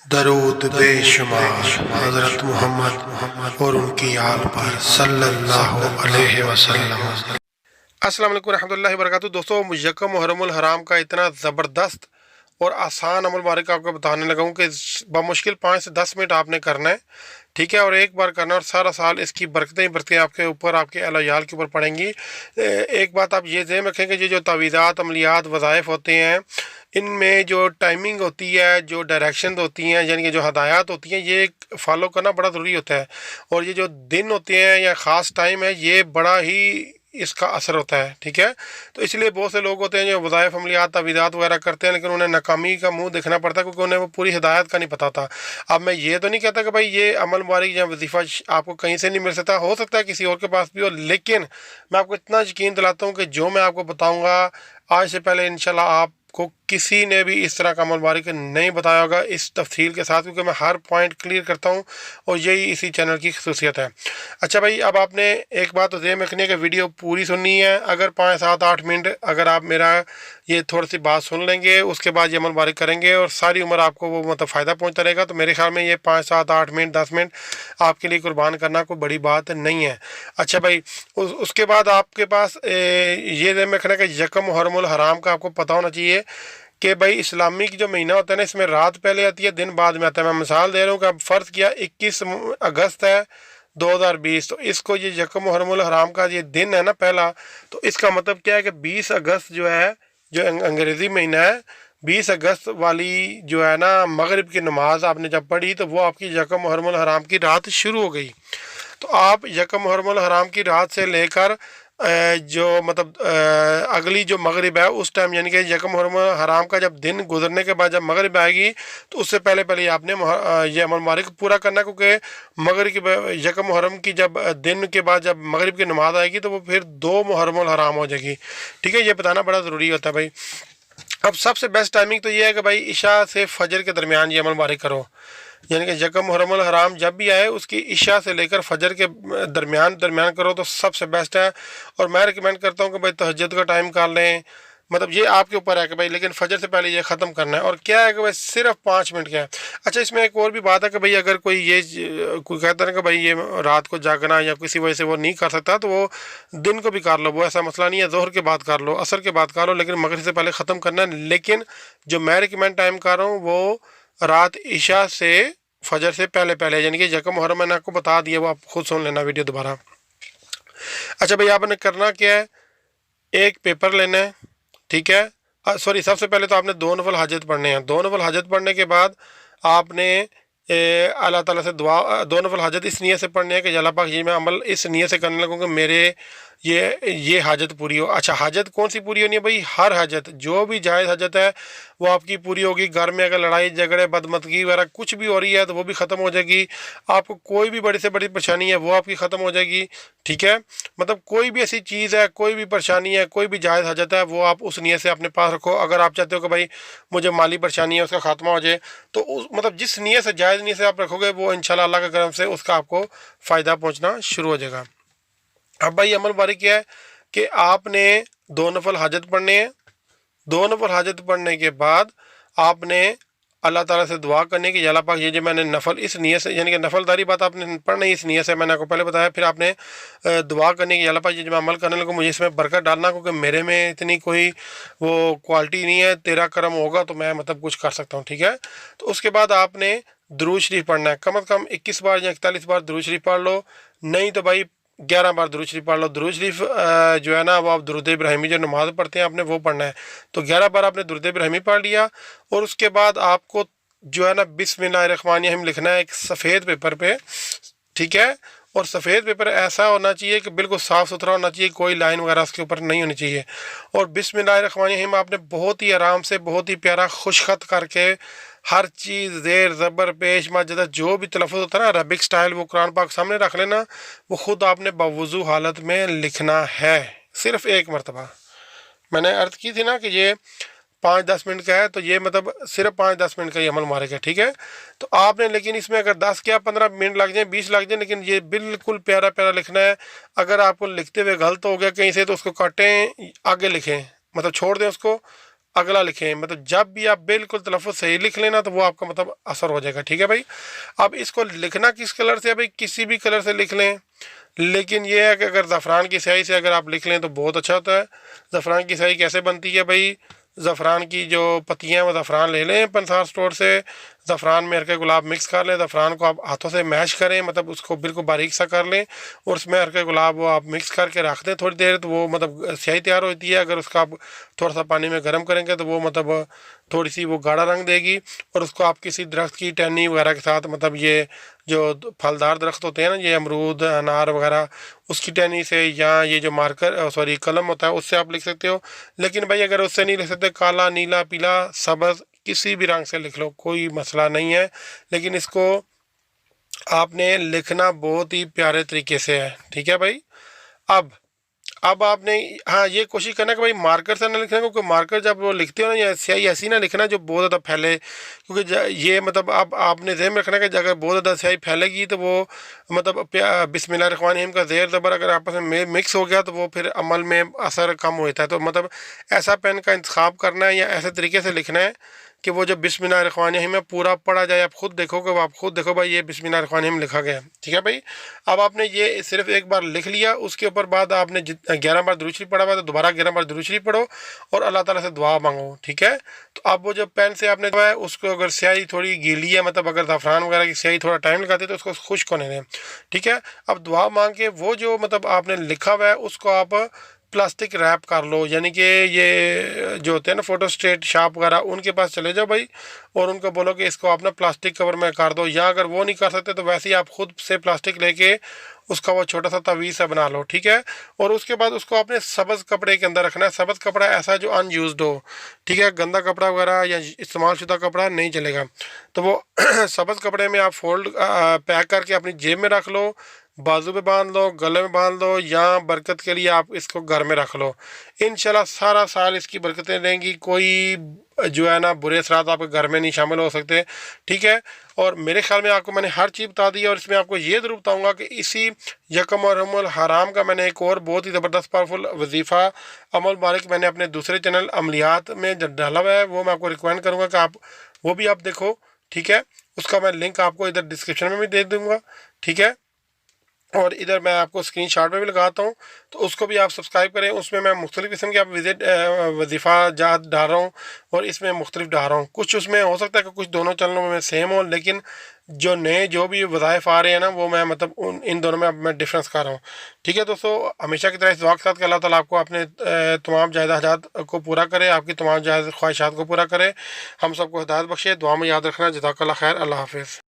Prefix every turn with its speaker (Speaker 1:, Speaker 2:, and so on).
Speaker 1: दरूद बेशुमार हज़रत मोहम्मद और उनकी आल पर सल्लल्लाहु अलैहि वसल्लम। अस्सलाम वालेकुम रहमतुल्लाहि व बरकातहू। दोस्तों, यकम मुहर्रमुल हराम का इतना ज़बरदस्त और आसान अमल बारे का आपको बताने लगा हूँ कि बमुश्किल 5 से 10 मिनट आपने करना है, ठीक है, और एक बार करना और सारा साल इसकी बरकतें ही बरकतें आपके ऊपर, आपके अहल के ऊपर पड़ेंगी। एक बात आप ये ज़हन रखें कि जो तावीज़ात, अमलियात, वज़ाइफ होते हैं, इनमें जो टाइमिंग होती है, जो डायरेक्शन होती हैं, यानी कि जो हदायत होती हैं, ये फॉलो करना बड़ा ज़रूरी होता है। और ये जो दिन होते हैं या ख़ास टाइम है, ये बड़ा ही इसका असर होता है, ठीक है। तो इसलिए बहुत से लोग होते हैं जो वज़ाइफ, अमलियात, तावीज़ात वगैरह करते हैं, लेकिन उन्हें नाकामी का मुंह देखना पड़ता है, क्योंकि उन्हें वो पूरी हिदायत का नहीं पता होता। अब मैं ये तो नहीं कहता कि भाई ये अमल मुबारक या वजीफ़ा आपको कहीं से नहीं मिल सकता, हो सकता है किसी और के पास भी हो, लेकिन मैं आपको इतना यकीन दिलाता हूँ कि जो मैं आपको बताऊँगा आज से पहले इंशाल्लाह आपको किसी ने भी इस तरह का अमल मुबारक नहीं बताया होगा इस तफसील के साथ, क्योंकि मैं हर पॉइंट क्लियर करता हूँ और यही इसी चैनल की खसूसियत है। अच्छा भाई, अब आपने एक बात तो ध्यान रखनी है कि वीडियो पूरी सुननी है। अगर 5, 7, 8 मिनट अगर आप मेरा ये थोड़ी सी बात सुन लेंगे, उसके बाद ये अमल मुबारक करेंगे और सारी उम्र आपको वो मतलब फ़ायदा पहुँचता रहेगा, तो मेरे ख्याल में ये 5, 7, 8 मिनट, 10 मिनट आपके लिए कुर्बान करना कोई बड़ी बात नहीं है। अच्छा भाई, उसके बाद आपके पास ये ध्यान रखना कि यकम मुहर्रमुल हराम का आपको पता होना चाहिए कि भाई इस्लामिक जो महीना होता है ना, इसमें रात पहले आती है, दिन बाद में आता है। मैं मिसाल दे रहा हूँ कि अब फ़र्ज़ किया 21 अगस्त है 2020, तो इसको ये यकम मुहर्रमुल हराम का ये दिन है ना पहला, तो इसका मतलब क्या है कि 20 अगस्त जो है, जो अंग्रेज़ी महीना है, 20 अगस्त वाली जो है ना मगरिब की नमाज आपने जब पढ़ी, तो वो आपकी यकम मुहर्रमुल हराम की रात शुरू हो गई। तो आप यकम मुहर्रमुल हराम की रात से लेकर जो मतलब अगली जो मगरिब है उस टाइम, यानी कि यकम मुहर्रमुल हराम का जब दिन गुजरने के बाद जब मगरिब आएगी, तो उससे पहले पहले आपने ये अमल मुबारक पूरा करना, क्योंकि मगरिब की यकम मुहर्रम की जब दिन के बाद जब मगरिब की नमाज आएगी, तो वो फिर 2 मुहर्रमुल हराम हो जाएगी, ठीक है। ये बताना बड़ा ज़रूरी होता है भाई। अब सबसे बेस्ट टाइमिंग तो ये है कि भाई इशा से फजर के दरमियान ये अमल मुबारक करो, यानी कि यकम मुहर्रमुल हराम जब भी आए उसकी इशा से लेकर फजर के दरमियान दरमियान करो तो सबसे बेस्ट है। और मैं रिकमेंड करता हूँ कि भाई तहज्जुद का टाइम कर लें, मतलब ये आपके ऊपर है कि भाई, लेकिन फजर से पहले ये ख़त्म करना है। और क्या है कि भाई सिर्फ 5 मिनट का है। अच्छा, इसमें एक और भी बात है कि भाई अगर कोई ये कोई कहता है कि भाई ये रात को जागना या किसी वजह से वो नहीं कर सकता, तो वो दिन को भी कर लो, वो ऐसा मसला नहीं है। जोहर के बाद कर लो, असर के बाद कर लो, लेकिन मगरिब से पहले ख़त्म करना है। लेकिन जो मैं रिकमेंड टाइम कर रहा हूँ वो रात इशा से फजर से पहले पहले, यानी कि यकम मुहर्रम मैंने आपको बता दिया, वो आप खुद सुन लेना वीडियो दोबारा। अच्छा भाई, आपने करना क्या है, एक पेपर लेना है, ठीक है। सॉरी, सबसे पहले तो आपने 2 नफल हाजत पढ़ने हैं। 2 नफल हाजत पढ़ने के बाद आपने अल्लाह ताला से दुआ, 2 नफल हाजत इस नीयत से पढ़ने हैं कि अल्लाह पाक ये मैं अमल इस नीयत से करने लगूँ कि मेरे ये हाजत पूरी हो। अच्छा, हाजत कौन सी पूरी होनी है भाई? हर हाजत, जो भी जायज़ हाजत है वो आपकी पूरी होगी। घर में अगर लड़ाई झगड़े, बदमतगी वगैरह कुछ भी हो रही है तो वो भी ख़त्म हो जाएगी। आपको कोई भी बड़ी से बड़ी परेशानी है वो आपकी ख़त्म हो जाएगी, ठीक है। मतलब कोई भी ऐसी चीज़ है, कोई भी परेशानी है, कोई भी जायज़ हाजत है, वो आप उस नीयत से अपने पास रखो। अगर आप चाहते हो कि भाई मुझे माली परेशानी है उसका खात्मा हो जाए, तो उस मतलब जिस नीयत से, जायज़ नीयत से आप रखोगे, वो इंशाल्लाह अल्लाह के करम से उसका आपको फ़ायदा पहुँचना शुरू हो जाएगा। अब भाई अमल बारी क्या है कि आपने 2 नफल हाजत पढ़ने हैं। 2 नफल हाजत पढ़ने के बाद आपने अल्लाह ताला से दुआ करने की, अल्लाह पाक ये जो मैंने नफल इस नीयत से, यानी कि नफलदारी बात आपने पढ़नी इस नीयत से, मैंने आपको पहले बताया। फिर आपने दुआ करने की, अल्लाह पाक ये जो मैं अमल करने लगूँ मुझे इसमें बरकत डालना, क्योंकि मेरे में इतनी कोई वो क्वालिटी नहीं है, तेरा करम होगा तो मैं मतलब कुछ कर सकता हूँ, ठीक है। तो उसके बाद आपने दुरूद शरीफ पढ़ना है, कम अज़ कम 21 बार या 41 बार दुरूद शरीफ पढ़ लो, नहीं तो भाई 11 बार दुरूद शरीफ पढ़ लो। दुरूद शरीफ जो है ना, वो आप दुरूद इब्राहिमी जो नमाज पढ़ते हैं आपने वो पढ़ना है। तो 11 बार आपने दुरूद इब्राहिमी पढ़ लिया, और उसके बाद आपको जो है ना बिस्मिल्लाहिर्रहमानिर्रहीम लिखना है एक सफ़ेद पेपर पे, ठीक है। और सफ़ेद पेपर ऐसा होना चाहिए कि बिल्कुल साफ़ सुथरा होना चाहिए, कोई लाइन वगैरह उसके ऊपर नहीं होनी चाहिए। और बिस्मिल्लाहिर्रहमानिर्रहीम आपने बहुत ही आराम से, बहुत ही प्यारा खुशखत करके हर चीज़ ज़ेर ज़बर पेश मजदा जो भी तलफ़ुज़ होता है ना अरबिक स्टाइल, वो कुरान पाक सामने रख लेना। वो ख़ुद आपने बावुज़ू हालत में लिखना है, सिर्फ़ एक मरतबा। मैंने अर्ज़ की थी ना कि ये 5-10 मिनट का है, तो ये मतलब सिर्फ 5-10 मिनट का ही अमल मुबारक है, ठीक है। तो आपने, लेकिन इसमें अगर 10 क्या 15 मिनट लग जाए, 20 लग जाए, लेकिन ये बिल्कुल प्यारा प्यारा लिखना है। अगर आपको लिखते हुए गलत हो गया कहीं से तो उसको काटें, आगे लिखें, मतलब छोड़ दें उसको, अगला लिखें, मतलब जब भी आप बिल्कुल तलफ़्फ़ुज़ सही लिख लेना तो वो आपका मतलब असर हो जाएगा। ठीक है भाई। अब इसको लिखना किस कलर से है भाई, किसी भी कलर से लिख लें, लेकिन ये है कि अगर ज़फ़रान की स्याही से अगर आप लिख लें तो बहुत अच्छा होता है। ज़फ़रान की स्याही कैसे बनती है भाई, ज़फ़रान की जो पत्तियाँ हैं वो ज़फ़रान ले लें पंसार स्टोर से, ज़फ़रान में हरके गुलाब मिक्स कर लें, ज़फ़रान को आप हाथों से मैश करें, मतलब उसको बिल्कुल बारीक सा कर लें और उसमें हरके गुलाब वो आप मिक्स करके रख दें थोड़ी देर, तो वो मतलब स्याही तैयार होती है। अगर उसका आप थोड़ा सा पानी में गर्म करेंगे तो वो मतलब थोड़ी सी वो गाढ़ा रंग देगी, और उसको आप किसी दरख्त की टहनी वगैरह के साथ, मतलब ये जो फलदार दरख्त होते हैं ना, ये अमरूद अनार वगैरह, उसकी टहनी से, या ये जो मार्कर सॉरी कलम होता है उससे आप लिख सकते हो। लेकिन भाई अगर उससे नहीं लिख सकते, काला नीला पीला सब्ज़ किसी भी रंग से लिख लो, कोई मसला नहीं है। लेकिन इसको आपने लिखना बहुत ही प्यारे तरीके से है। ठीक है भाई। अब आपने, हाँ, ये कोशिश करना कि भाई मार्कर से ना लिखना, क्योंकि मार्कर जब वो लिखते हो ना, या स्याही ऐसी ना लिखना जो बहुत ज़्यादा फैले, क्योंकि ये मतलब अब आपने ज़हन में रखना कि अगर बहुत ज़्यादा स्याही फैलेगी तो वो मतलब बिस्मिल्लाहिर्रहमानिर्रहीम का ज़ेर ज़बर अगर आपस में मिक्स हो गया तो वो फिर अमल में असर कम होता है। तो मतलब ऐसा पेन का इंतखाब करना है या ऐसे तरीके से लिखना है कि वो जब बिस्मिल्लाहिर्रहमानिर्रहीम में पूरा पढ़ा जाए, आप खुद देखो कि आप खुद देखो भाई ये बिस्मिल्लाहिर्रहमानिर्रहीम लिखा गया है। ठीक है भाई। अब आपने ये सिर्फ एक बार लिख लिया, उसके ऊपर बाद आपने 11 बार दुरूद शरीफ पढ़ा हुआ तो दोबारा 11 बार दुरूद शरीफ पढ़ो और अल्लाह ताला से दुआ मांगो। ठीक है। तो अब वो जो पेन से आपने है उसको, अगर स्याही थोड़ी गीली है, मतलब अगर ज़फ़रान वगैरह की स्याही थोड़ा टाइम लगाती है तो उसको खुश्क होने दें। ठीक है। अब दुआ मांग के वो जो मतलब आपने लिखा हुआ है उसको आप प्लास्टिक रैप कर लो, यानी कि ये जो होते हैं ना फोटो स्टेट शॉप वगैरह, उनके पास चले जाओ भाई और उनको बोलो कि इसको आप ना प्लास्टिक कवर में कर दो, या अगर वो नहीं कर सकते तो वैसे ही आप खुद से प्लास्टिक लेके उसका वो छोटा सा तवीज़ सा बना लो। ठीक है। और उसके बाद उसको आपने सब्ज़ कपड़े के अंदर रखना है, सब्ज़ कपड़ा ऐसा जो अनयूज्ड हो। ठीक है। गंदा कपड़ा वगैरह या इस्तेमाल शुदा कपड़ा नहीं चलेगा। तो वो सब्ज़ कपड़े में आप फोल्ड पैक करके अपनी जेब में रख लो, बाजू पे बांध लो, गले में बांध लो, या बरकत के लिए आप इसको घर में रख लो। इंशाल्लाह सारा साल इसकी बरकतें रहेंगी, कोई जो है ना बुरे असरात आपके घर में नहीं शामिल हो सकते। ठीक है। और मेरे ख्याल में आपको मैंने हर चीज़ बता दी है, और इसमें आपको ये ज़रूर बताऊँगा कि इसी यकम मुहर्रम हराम का मैंने एक और बहुत ही ज़बरदस्त पावरफुल वजीफ़ा अमल बारिक मैंने अपने दूसरे चैनल अमलियात में डाला हुआ है, वो मैं आपको रिकमेंड करूँगा कि आप वो भी आप देखो। ठीक है। उसका मैं लिंक आपको इधर डिस्क्रिप्शन में भी दे दूँगा। ठीक है। और इधर मैं आपको स्क्रीन शॉट में भी लगाता हूँ, तो उसको भी आप सब्सक्राइब करें। उसमें मैं मुख्तलिफ़ किस्म के आप विजिट वजीफ़ा जात डाल रहा हूँ, और इसमें मुख्तलिफ डाल रहा हूँ। कुछ उसमें हो सकता है कि कुछ दोनों चैनलों में सेम हो, लेकिन जो नए जो भी वज़ाइफ आ रहे हैं ना, वो मैं मतलब इन दोनों में अब मैं डिफरेंस कर रहा हूँ। ठीक है दोस्तों, हमेशा की तरह इस दुआ के साथ कि अल्लाह ताला आपको अपने तमाम जायज़ हाजात को पूरा करे, आपकी तमाम जायज़ ख्वाहिशात को पूरा करे, हम सबको हिदायत बख्शे। दुआ में याद रखना। जज़ाकल्लाह खैर। अल्लाह हाफ़िज़।